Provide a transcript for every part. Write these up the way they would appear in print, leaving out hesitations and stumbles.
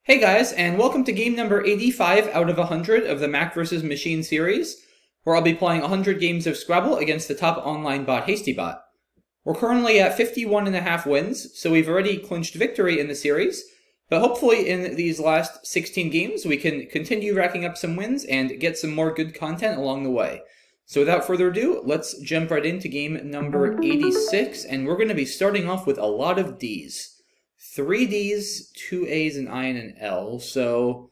Hey guys, and welcome to game number 85 out of 100 of the Mack vs. Machine series, where I'll be playing 100 games of Scrabble against the top online bot, HastyBot. We're currently at 51.5 wins, so we've already clinched victory in the series, but hopefully in these last 16 games we can continue racking up some wins and get some more good content along the way. So without further ado, let's jump right into game number 86, and we're going to be starting off with a lot of Ds. 3 Ds, 2 A's, an I, and an L, so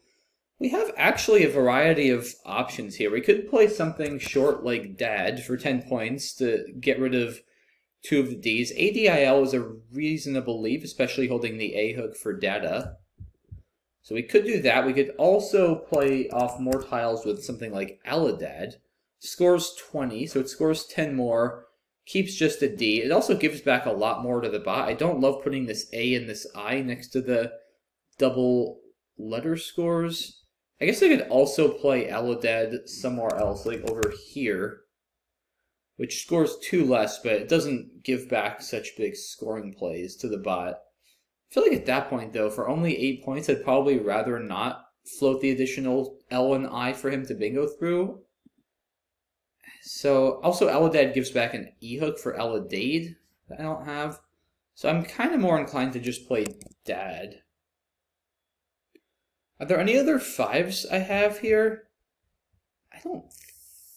we have actually a variety of options here. We could play something short like Dad for 10 points to get rid of 2 of the D's. ADIL is a reasonable leave, especially holding the A hook for data. So we could do that. We could also play off more tiles with something like Aladad. Scores 20, so it scores 10 more. Keeps just a D. It also gives back a lot more to the bot. I don't love putting this A and this I next to the double letter scores. I guess I could also play Aladad somewhere else, like over here, which scores 2 less, but it doesn't give back such big scoring plays to the bot. I feel like at that point, though, for only 8 points, I'd probably rather not float the additional L and I for him to bingo through. So, also Aladad gives back an E hook for Aladade that I don't have. So I'm kind of more inclined to just play Dad. Are there any other 5s I have here? I don't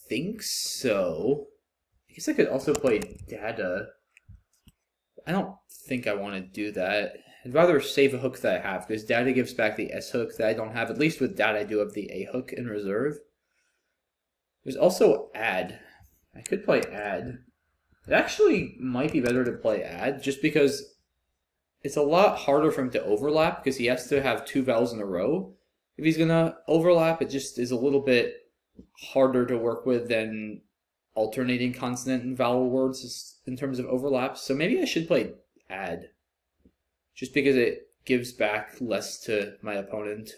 think so. I guess I could also play Dada. I don't think I want to do that. I'd rather save a hook that I have, because Dada gives back the S hook that I don't have. At least with Dada I do have the A hook in reserve. There's also Add. I could play Add. It actually might be better to play Add, just because it's a lot harder for him to overlap, because he has to have 2 vowels in a row. If he's going to overlap, it just is a little bit harder to work with than alternating consonant and vowel words in terms of overlaps. So maybe I should play Add, just because it gives back less to my opponent.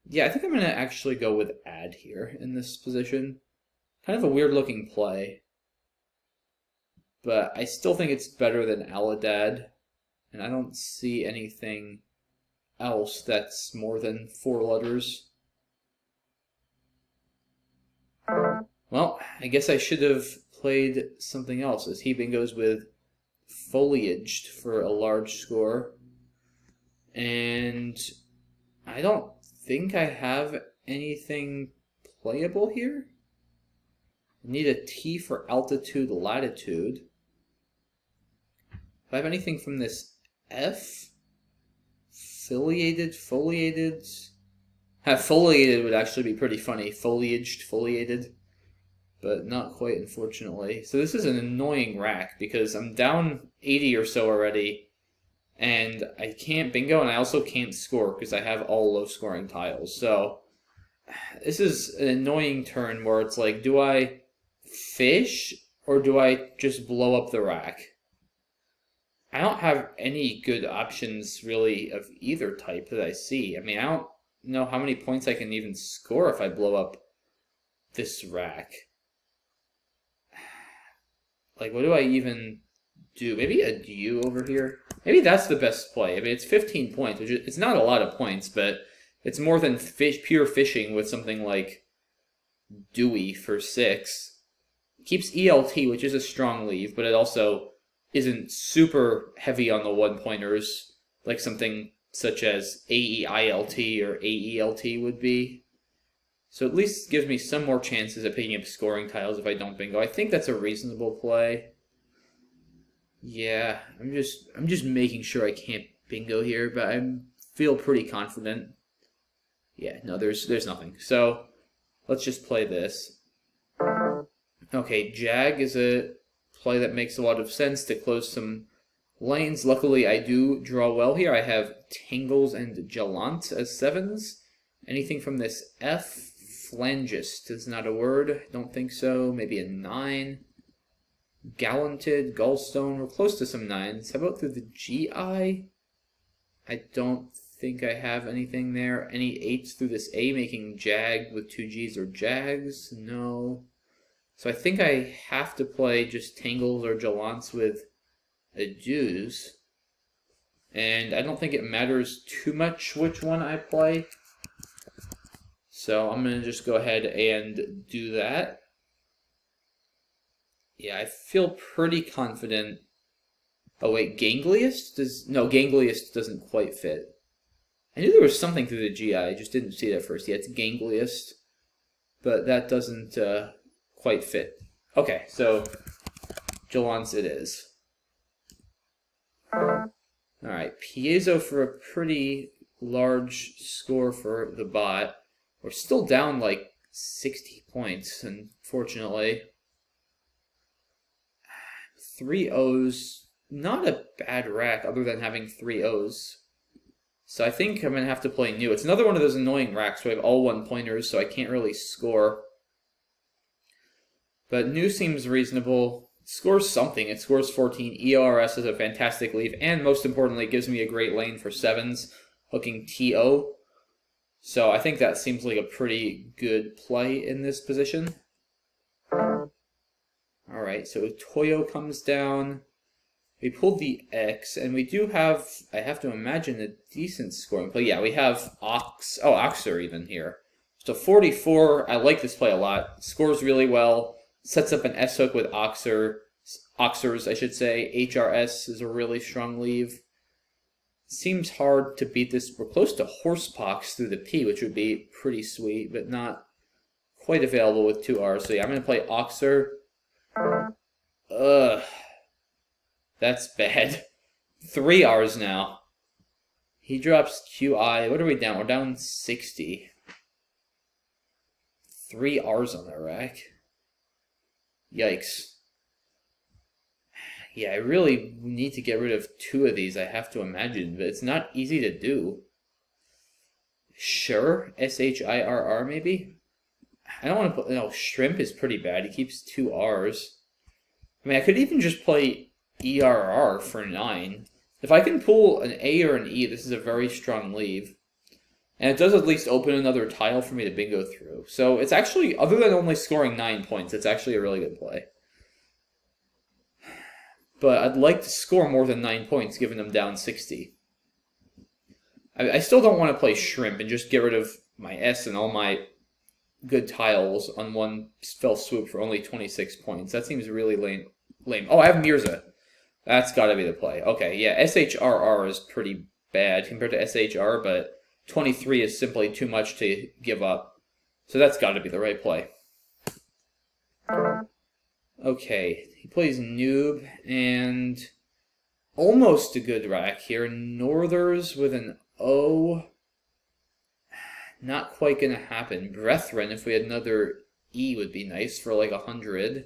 Yeah, I think I'm going to actually go with Add here in this position. Kind of a weird looking play, but I still think it's better than Aladad, and I don't see anything else that's more than 4 letters. Well, I guess I should have played something else, as he bingos with Foliaged for a large score, and I don't think I have anything playable here. I need a T for altitude, latitude. Do I have anything from this F? Foliated? Foliated would actually be pretty funny. Foliaged, foliated. But not quite, unfortunately. So this is an annoying rack, because I'm down 80 or so already. And I can't bingo, and I also can't score because I have all low-scoring tiles. So this is an annoying turn where it's like, do I fish or do I just blow up the rack? I don't have any good options, really, of either type that I see. I mean, I don't know how many points I can even score if I blow up this rack. Like, what do I even do? Maybe a U over here? Maybe that's the best play. I mean, it's 15 points, which is, it's not a lot of points, but it's more than pure fishing with something like Dewey for 6. Keeps ELT, which is a strong leave, but it also isn't super heavy on the 1-pointers, like something such as AEILT or AELT would be. So at least gives me some more chances at picking up scoring tiles if I don't bingo. I think that's a reasonable play. Yeah, I'm just making sure I can't bingo here, but I feel pretty confident. Yeah, no, there's nothing. So let's just play this. Okay, Jag is a play that makes a lot of sense to close some lanes. Luckily, I do draw well here. I have Tangles and Jalant as 7s. Anything from this F? Flangist is not a word. Don't think so. Maybe a 9. Gallanted, Gallstone. We're close to some 9s. How about through the GI? I don't think I have anything there. Any 8s through this A, making Jag with 2 Gs or Jags? No. So I think I have to play just Tangles or Jallants with a deuce. and I don't think it matters too much which one I play. So I'm going to just go ahead and do that. Yeah, I feel pretty confident. Oh wait, Gangliest? No, Gangliest doesn't quite fit. I knew there was something through the GI, I just didn't see it at first. Yeah, it's Gangliest, but that doesn't quite fit. Okay, so Jelance it is. Alright, Piezo for a pretty large score for the bot. We're still down like 60 points, unfortunately. 3 O's, not a bad rack other than having 3 O's. So I think I'm going to have to play new. It's another one of those annoying racks where I have all 1-pointers, so I can't really score. But new seems reasonable. It scores something. It scores 14. EORS is a fantastic leave, and most importantly, it gives me a great lane for 7s, hooking TO. So I think that seems like a pretty good play in this position. Alright, so Toyo comes down. We pulled the X, and we do have, I have to imagine, a decent scoring play. Yeah, we have Oxer even here. So 44, I like this play a lot. Scores really well. Sets up an S-hook with Oxers, I should say. HRS is a really strong leave. Seems hard to beat this. We're close to Horsepox through the P, which would be pretty sweet, but not quite available with 2 R's. So yeah, I'm going to play Oxer. Ugh. That's bad. 3 R's now. He drops QI. What are we down? We're down 60. 3 R's on that rack. Yikes. Yeah, I really need to get rid of 2 of these, I have to imagine, but it's not easy to do. Sure, SHIRR maybe? I don't want to put... No, Shrimp is pretty bad. He keeps 2 R's. I mean, I could even just play ERR for 9. If I can pull an A or an E, this is a very strong leave. And it does at least open another tile for me to bingo through. So it's actually, other than only scoring 9 points, it's actually a really good play. But I'd like to score more than 9 points, given I'm down 60. I still don't want to play Shrimp and just get rid of my S and all my good tiles on one fell swoop for only 26 points. That seems really lame. Oh, I have Mirza. That's got to be the play. Okay, yeah, SHRR is pretty bad compared to SHR, but 23 is simply too much to give up. So that's got to be the right play. Okay, he plays Noob, and almost a good rack here. Northers with an O. Not quite going to happen. Brethren, if we had another E, would be nice for like 100.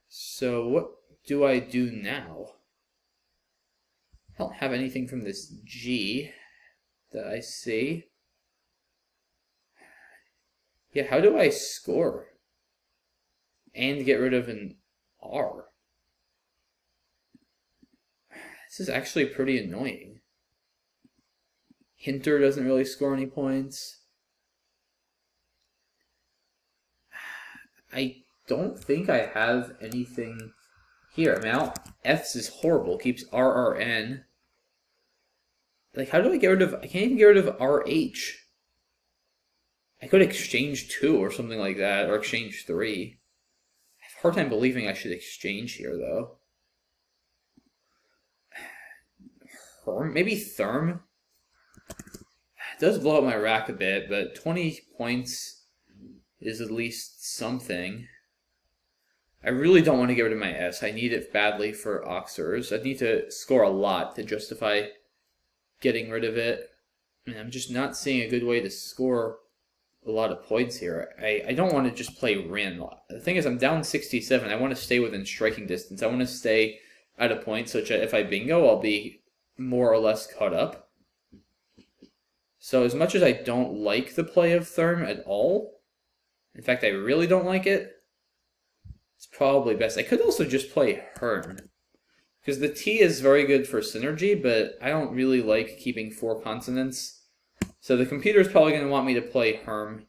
So what do I do now? I don't have anything from this G that I see. Yeah, how do I score? And get rid of an R. This is actually pretty annoying. Hinter doesn't really score any points. I don't think I have anything here. I mean, F's is horrible. Keeps RRN. Like, how do I get rid of... I can't even get rid of RH. I could exchange 2 or something like that, or exchange 3. I have a hard time believing I should exchange here, though. Herm? Maybe Therm? It does blow up my rack a bit, but 20 points is at least something. I really don't want to get rid of my S. I need it badly for Oxers. I need to score a lot to justify getting rid of it. And I'm just not seeing a good way to score a lot of points here. I don't want to just play Rin. The thing is, I'm down 67. I want to stay within striking distance. I want to stay at a point such that if I bingo, I'll be more or less caught up. So as much as I don't like the play of Therm at all, in fact, I really don't like it, it's probably best. I could also just play Herm, because the T is very good for synergy, but I don't really like keeping 4 consonants. So the computer is probably going to want me to play Herm.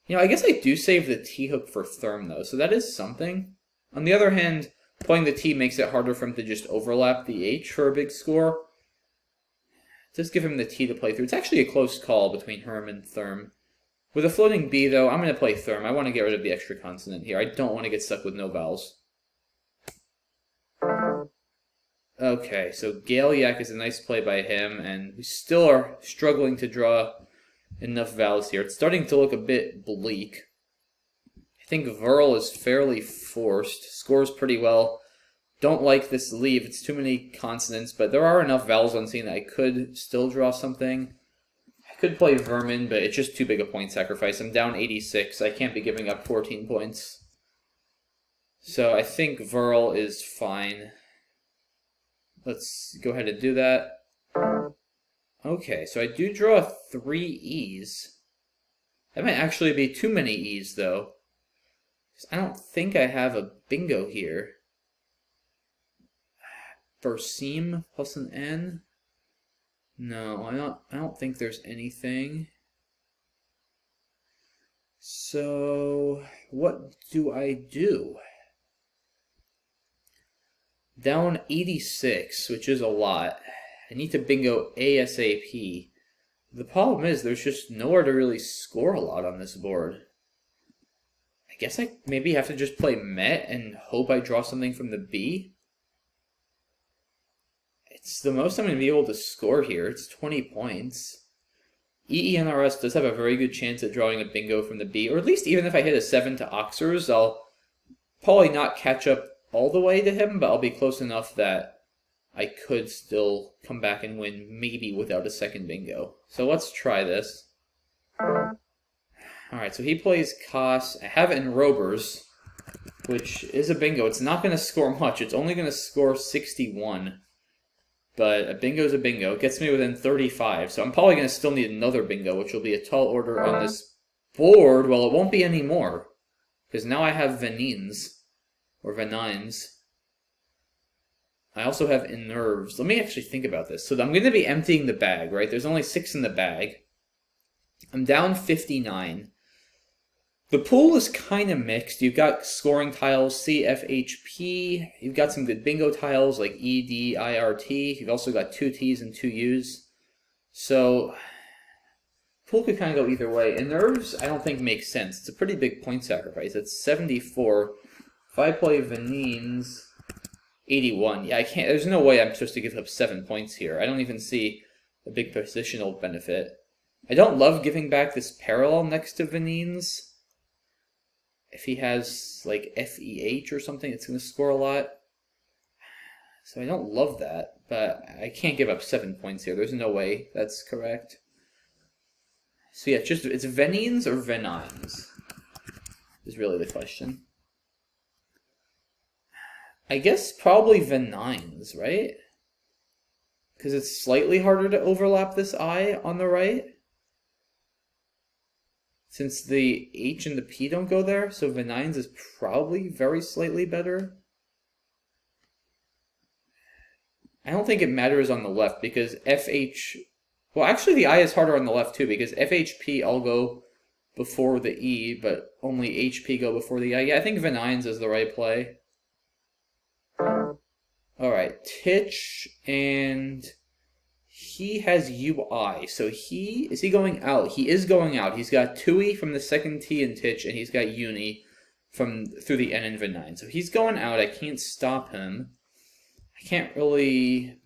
You know, I guess I do save the T hook for Therm, though, so that is something. On the other hand, Playing the T makes it harder for him to just overlap the H for a big score. It does give him the T to play through. It's actually a close call between Herm and Therm. With a floating B, though, I'm going to play Therm. I want to get rid of the extra consonant here. I don't want to get stuck with no vowels. Okay, so Gale-Yak is a nice play by him, and we still are struggling to draw enough vowels here. It's starting to look a bit bleak. I think Verl is fairly forced. Scores pretty well. Don't like this leave. It's too many consonants, but there are enough vowels on scene that I could still draw something. I could play Vermin, but it's just too big a point sacrifice. I'm down 86. I can't be giving up 14 points. So I think Verl is fine. Let's go ahead and do that. Okay, so I do draw 3 E's. That might actually be too many E's, though. I don't think I have a bingo here. Berseem plus an N? No, I don't think there's anything. So what do I do? Down 86, which is a lot. I need to bingo ASAP. The problem is there's just nowhere to really score a lot on this board. I guess I maybe have to just play Met and hope I draw something from the B. It's the most I'm going to be able to score here. It's 20 points. EENRS does have a very good chance at drawing a bingo from the B, or at least even if I hit a 7 to Oxers, I'll probably not catch up all the way to him, but I'll be close enough that I could still come back and win, maybe without a second bingo. So let's try this. Alright, so he plays Kos. I have Enrobers, which is a bingo. It's not going to score much. It's only going to score 61. But a bingo's a bingo. It gets me within 35. So I'm probably going to still need another bingo, which will be a tall order on this board. Well, it won't be any more, because now I have Venines, or Venines. I also have Enerves. Let me actually think about this. So I'm going to be emptying the bag, right? There's only 6 in the bag. I'm down 59. The pool is kind of mixed. You've got scoring tiles, C, F, H, P. You've got some good bingo tiles like E, D, I, R, T. You've also got 2 T's and 2 U's. So, pool could kind of go either way. And Nerves, I don't think makes sense. It's a pretty big point sacrifice. It's 74. If I play Venines, 81. Yeah, I can't. There's no way I'm supposed to give up 7 points here. I don't even see a big positional benefit. I don't love giving back this parallel next to Venines. If he has, like, FEH or something, it's going to score a lot. So I don't love that, but I can't give up 7 points here. There's no way that's correct. So yeah, it's Venines or Venines is really the question. I guess probably Venines, right? Because it's slightly harder to overlap this I on the right. Since the H and the P don't go there, so Venines is probably very slightly better. I don't think it matters on the left because FH... Well, actually the I is harder on the left too because FHP I'll go before the E, but only HP go before the I. Yeah, I think Venines is the right play. Alright, Titch, and he has UI, so is he going out? He is going out. He's got Tui from the second T in Titch, and he's got Uni through the N in Venine. So he's going out. I can't stop him. I can't really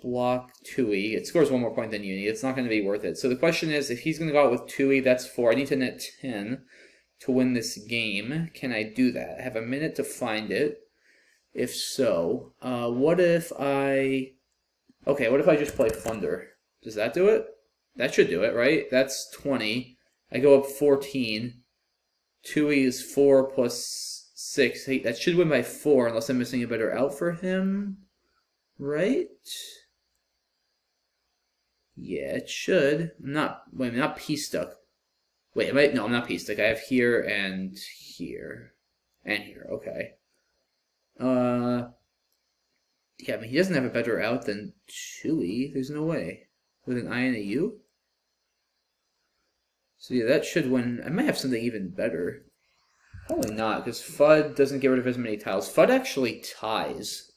block Tui. It scores 1 more point than Uni. It's not going to be worth it. So the question is, if he's going to go out with Tui, that's 4. I need to net 10 to win this game. Can I do that? I have a minute to find it. If so, what if I... Okay, what if I just play Thunder? Does that do it? That should do it, right? That's 20. I go up 14. 2E is 4 plus 6. Hey, that should win by 4 unless I'm missing a better out for him. Right? Yeah, it should. Wait, I'm not P-stuck. Wait, no, I'm not P-stuck. I have here and here. And here, okay. Yeah, I mean, he doesn't have a better out than Chewy. There's no way. With an I and a U? So yeah, that should win. I might have something even better. Probably not, because FUD doesn't get rid of as many tiles. FUD actually ties.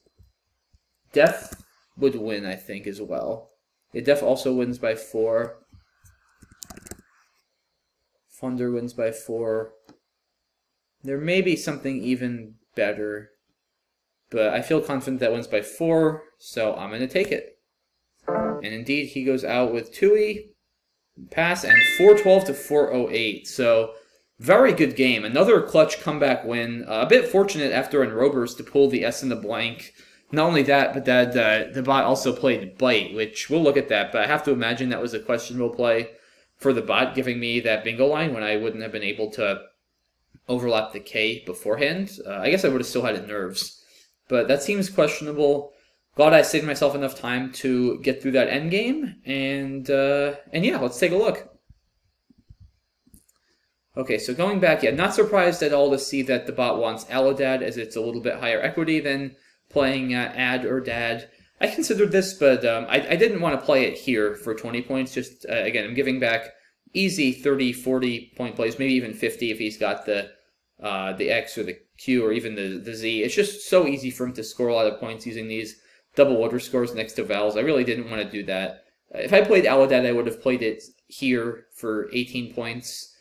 Def would win, I think, as well. Yeah, Def also wins by 4. Thunder wins by 4. There may be something even better, but I feel confident that wins by 4, so I'm going to take it. And indeed, he goes out with 2E, pass, and 412 to 408. So, very good game. Another clutch comeback win. A bit fortunate after Enrobers to pull the S in the blank. Not only that, but that the bot also played Bite, which we'll look at that, but I have to imagine that was a questionable play for the bot, giving me that bingo line when I wouldn't have been able to overlap the K beforehand. I guess I would have still had it nerves, but that seems questionable. Glad I saved myself enough time to get through that endgame, and yeah, let's take a look. Okay, so going back, yeah, not surprised at all to see that the bot wants Alodad, as it's a little bit higher equity than playing Ad or Dad. I considered this, but I didn't want to play it here for 20 points. Just, again, I'm giving back easy 30, 40 point plays, maybe even 50 if he's got the X or the Q or even the Z. It's just so easy for him to score a lot of points using these double underscores next to vowels. I really didn't want to do that. If I played Alodad, I would have played it here for 18 points.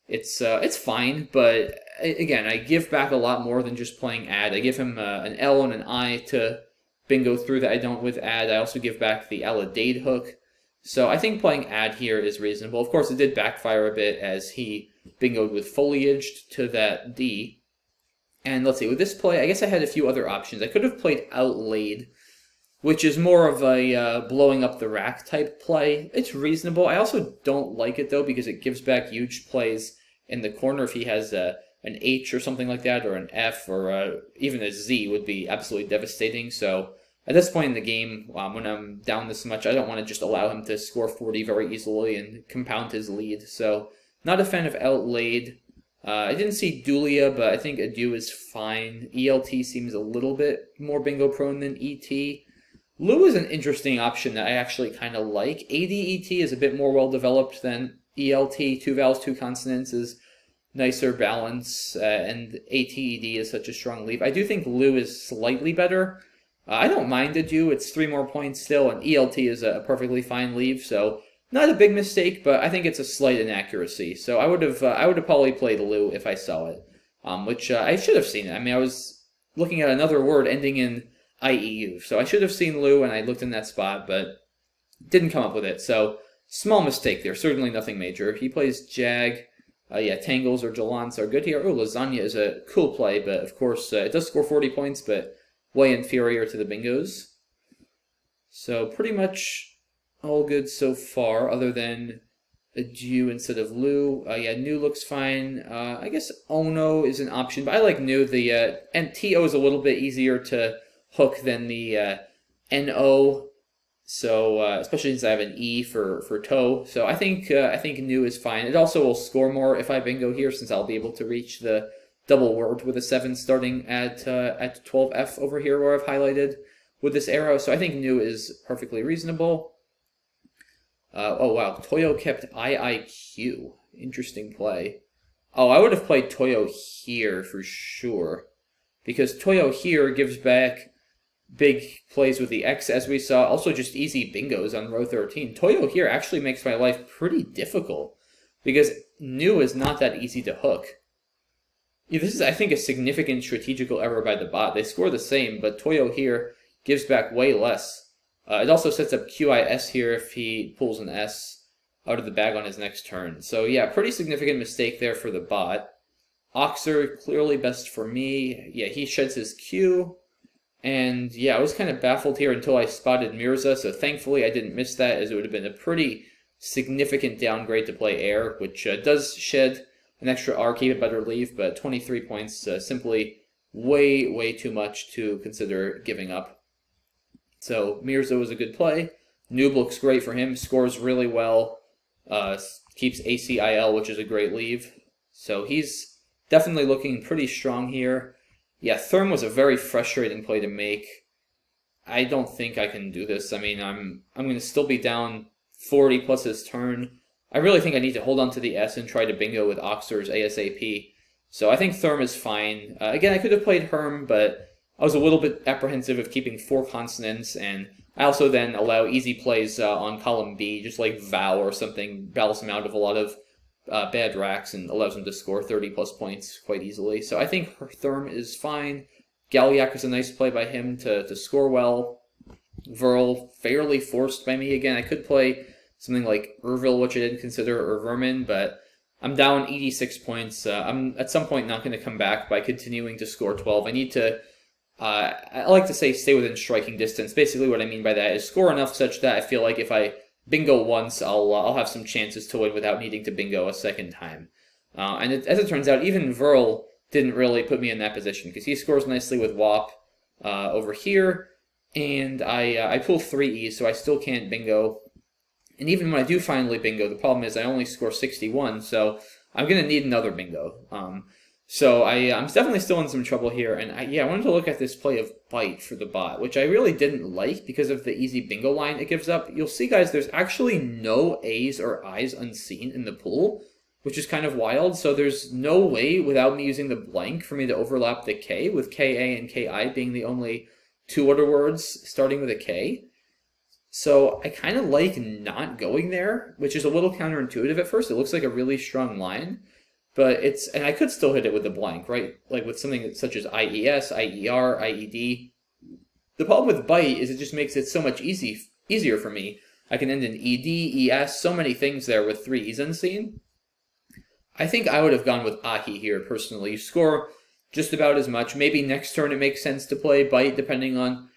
It's fine, but again, I give back a lot more than just playing Ad. I give him an L and an I to bingo through that I don't with Ad. I also give back the Alodade hook. So I think playing Ad here is reasonable. Of course, it did backfire a bit as he bingoed with Foliaged to that D. And let's see, with this play, I guess I had a few other options. I could have played Outlaid, which is more of a blowing up the rack type play. It's reasonable. I also don't like it, though, because it gives back huge plays in the corner. If he has an H or something like that, or an F, or even a Z would be absolutely devastating. So at this point in the game, when I'm down this much, I don't want to just allow him to score 40 very easily and compound his lead. So not a fan of Outlaid. I didn't see Dulia, but I think Adieu is fine. ELT seems a little bit more bingo prone than ET. Lou is an interesting option that I actually kind of like. ADET is a bit more well-developed than ELT. 2 vowels, 2 consonants is nicer balance, and ATED is such a strong leave. I do think Lou is slightly better. I don't mind Adieu. It's 3 more points still, and ELT is a perfectly fine leave, so not a big mistake, but I think it's a slight inaccuracy. So I would have probably played Lou if I saw it, which I should have seen it. I mean, I was looking at another word ending in IEU. So I should have seen Lou, and I looked in that spot, but didn't come up with it. So small mistake there. Certainly nothing major. He plays Jag. Yeah, Tangles or Jalance are good here. Oh, Lasagna is a cool play, but of course it does score 40 points, but way inferior to the bingos. So pretty much all good so far, other than Adieu instead of Lou. Yeah, Nu looks fine. I guess Ono is an option, but I like Nu. And TO is a little bit easier to hook than the NO, so especially since I have an E for toe. So I think Nu is fine. It also will score more if I bingo here, since I'll be able to reach the double word with a 7 starting at 12F over here where I've highlighted with this arrow. So I think Nu is perfectly reasonable. Oh wow, Toyo kept IIQ. Interesting play. Oh, I would have played Toyo here for sure, because Toyo here gives back big plays with the X, as we saw. Also just easy bingos on row 13. Toyo here actually makes my life pretty difficult, because Nu is not that easy to hook. Yeah, this is, I think, a significant strategical error by the bot. They score the same, but Toyo here gives back way less. It also sets up QIS here if he pulls an S out of the bag on his next turn. So yeah, pretty significant mistake there for the bot. Oxer, clearly best for me. Yeah, he sheds his Q. And yeah, I was kind of baffled here until I spotted Mirza, so thankfully I didn't miss that, as it would have been a pretty significant downgrade to play Air, which does shed an extra R, keep a better leave, but 23 points, simply way too much to consider giving up. So Mirza was a good play. Noob looks great for him, scores really well, keeps ACIL, which is a great leave. So he's definitely looking pretty strong here. Yeah, Therm was a very frustrating play to make. I don't think I can do this. I mean, I'm going to still be down 40 plus his turn. I really think I need to hold on to the S and try to bingo with Oxers ASAP. So I think Therm is fine. Again, I could have played Herm, but I was a little bit apprehensive of keeping 4 consonants, and I also then allow easy plays on column B, just like Vow or something, bails him out of a lot of bad racks and allows him to score 30 plus points quite easily. So I think Therm is fine. Galliac is a nice play by him to score well. Verl, fairly forced by me again. I could play something like Urville, which I didn't consider, or Vermin, but I'm down 86 points. I'm at some point not going to come back by continuing to score 12. I need to, I like to say, stay within striking distance. Basically what I mean by that is score enough such that I feel like if I bingo once, I'll have some chances to win without needing to bingo a second time. And as it turns out, even Verl didn't really put me in that position, because he scores nicely with WAP over here, and I pull 3 E's, so I still can't bingo. And even when I do finally bingo, the problem is I only score 61, so I'm going to need another bingo. So I'm definitely still in some trouble here, and I wanted to look at this play of Bite for the bot, which I really didn't like because of the easy bingo line it gives up. You'll see, guys, there's actually no A's or I's unseen in the pool, which is kind of wild. So there's no way without me using the blank for me to overlap the K, with KA and KI being the only 2 other words starting with a K. So I kind of like not going there, which is a little counterintuitive at first. It looks like a really strong line, but and I could still hit it with the blank, right? Like with something such as IES, IER, IED. The problem with Bite is it just makes it so much easier for me. I can end in ED, ES, so many things there with 3 E's unseen. I think I would have gone with Ahi here, personally. You score just about as much. Maybe next turn it makes sense to play Bite, depending on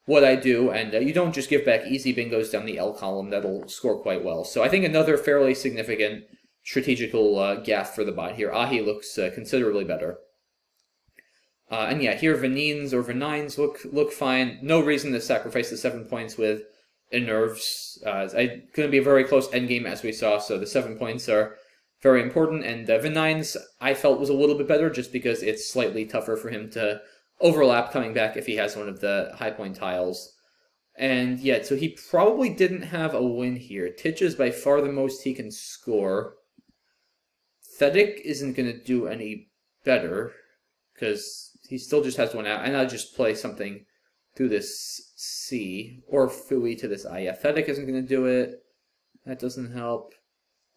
what I do, and you don't just give back easy bingos down the L column. That'll score quite well. So I think another fairly significant strategical gaffe for the bot here. Ahi looks considerably better. And yeah, here Venines or Venines look fine. No reason to sacrifice the 7 points with Enerves. It's going to be a very close endgame, as we saw, so the 7 points are very important. And Venines I felt was a little bit better just because it's slightly tougher for him to overlap coming back if he has one of the high point tiles. And yeah, so he probably didn't have a win here. Titch is by far the most he can score. Thetic isn't going to do any better because he still just has 1 out. And I'll just play something through this C or Fui to this I. Yeah, Thetic isn't going to do it. That doesn't help.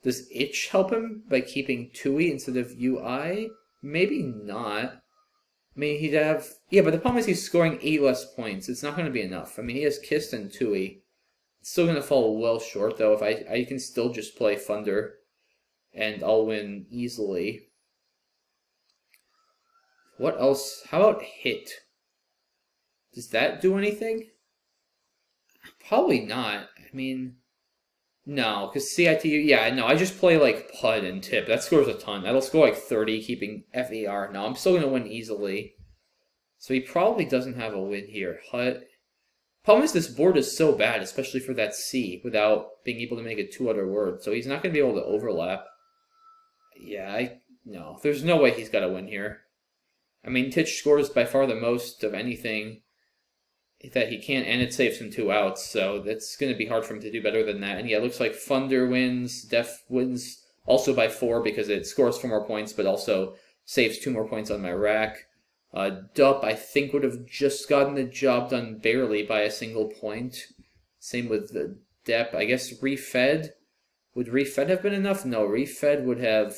Does Itch help him by keeping 2E instead of UI? Maybe not. I mean, he'd have... Yeah, but the problem is he's scoring 8 less points. It's not going to be enough. I mean, he has Kissed and Tui. It's still going to fall well short, though, if I can still just play Thunder, and I'll win easily. What else? How about Hit? Does that do anything? Probably not. I mean... No, because CITU... Yeah, no, I just play, like, Pud and Tip. That scores a ton. That'll score, like, 30, keeping FER. No, I'm still going to win easily. So he probably doesn't have a win here. Hut. Problem is this board is so bad, especially for that C, without being able to make it 2 other words. So he's not going to be able to overlap. Yeah, no. There's no way he's got a win here. I mean, Titch scores by far the most of anything that he can, and it saves him 2 outs, so that's going to be hard for him to do better than that. And yeah, it looks like Thunder wins. Def wins also by 4 because it scores 4 more points, but also saves 2 more points on my rack. Dup, I think, would have just gotten the job done barely by a single point. Same with the Dep. I guess Refed. Would Refed have been enough? No, Refed would have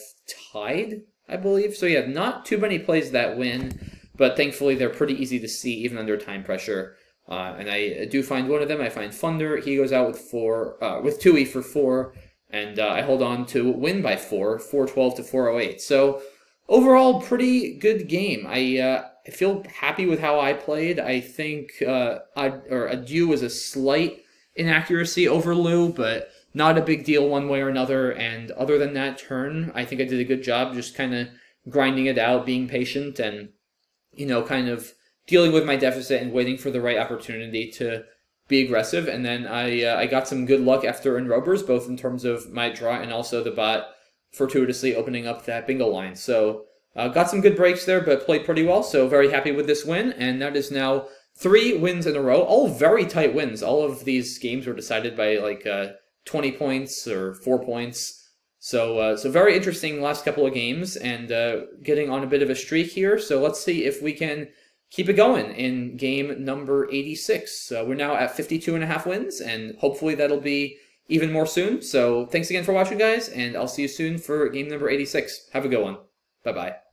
tied, I believe. So yeah, not too many plays that win, but thankfully they're pretty easy to see even under time pressure. And I do find one of them. I find Thunder. He goes out with 2E for 4, and I hold on to win by 4, 412 to 408. So overall, pretty good game. I feel happy with how I played. I think Adieu was a slight inaccuracy over Lou, but not a big deal one way or another. And other than that turn, I think I did a good job just kind of grinding it out, being patient, and kind of dealing with my deficit and waiting for the right opportunity to be aggressive. And then I got some good luck after Enrobers, both in terms of my draw and also the bot fortuitously opening up that bingo line. So got some good breaks there, but played pretty well. So very happy with this win. And that is now 3 wins in a row, all very tight wins. All of these games were decided by like 20 points or 4 points. So very interesting last couple of games, and getting on a bit of a streak here. So let's see if we can keep it going in game number 86. We're now at 52.5 wins, and hopefully that'll be even more soon. So thanks again for watching, guys, and I'll see you soon for game number 86. Have a good one. Bye-bye.